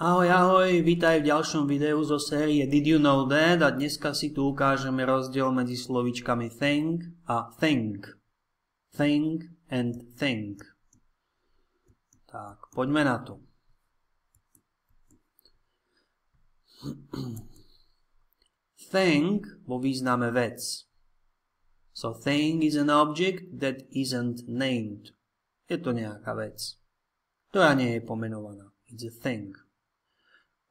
Ahoj, ahoj, vítaj v ďalšom videu zo série Did you know that? A dneska si tu ukážeme rozdiel medzi slovíčkami think a think. Think and think. Tak, poďme na to. Think vo význame vec. So thing is an object that isn't named. Je to nejaká vec, ktorá nie je pomenovaná. It's a thing.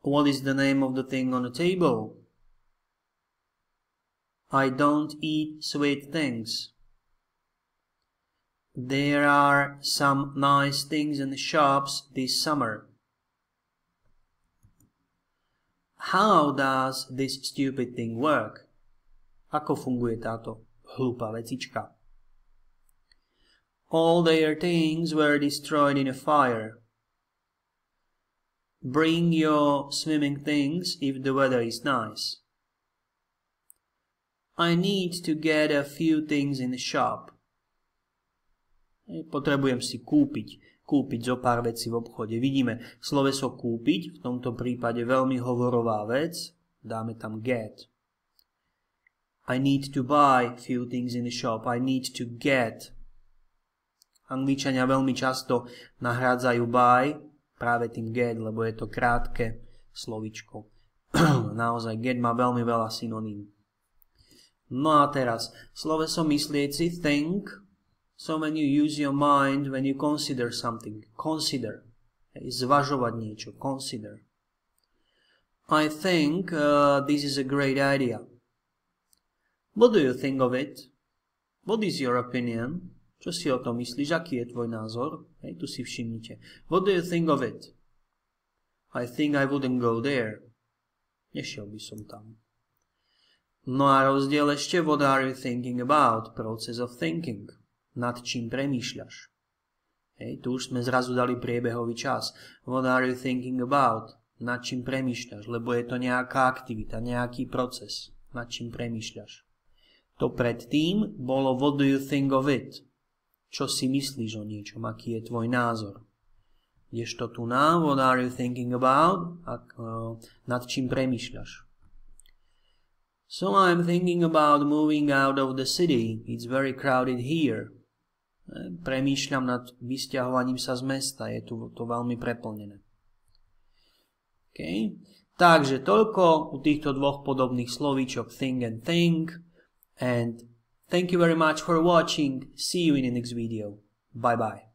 What is the name of the thing on the table? I don't eat sweet things. There are some nice things in the shops this summer. How does this stupid thing work? Ako funguje táto hlúpa vecička? All their things were destroyed in a fire. Bring your swimming things if the weather is nice. I need to get a few things in the shop. Potrebujem si kúpiť zo pár vecí v obchode. Vidíme sloveso kúpiť, v tomto prípade veľmi hovorová vec, dáme tam get. I need to buy few things in the shop. I need to get. Angličania veľmi často nahrádzajú buy práve tým get, lebo je to krátke slovíčko. Naozaj, get má veľmi veľa synoním. No a teraz, sloveso myslieť si, think. So when you use your mind, when you consider something, consider. Zvažovať niečo, consider. I think this is a great idea. What do you think of it? What is your opinion? Čo si o tom myslíš? Aký je tvoj názor? Tu si všimnite. What do you think of it? I think I wouldn't go there. Nešiel by som tam. No a rozdiel ešte, what are you thinking about? Process of thinking. Nad čím premýšľaš? Tu už sme zrazu dali priebehový čas. What are you thinking about? Nad čím premýšľaš? Lebo je to nejaká aktivita, nejaký proces. Nad čím premýšľaš? To predtým bolo what do you think of it? Čo si myslíš o niečom? Aký je tvoj názor? Kdežto tu na what are you thinking about? Nad čím premýšľaš? So I'm thinking about moving out of the city. It's very crowded here. Premýšľam nad vysťahovaním sa z mesta. Je tu to veľmi preplnené. Okay. Takže toľko u týchto dvoch podobných slovíčok think and think. And thank you very much for watching. See you in the next video. Bye bye.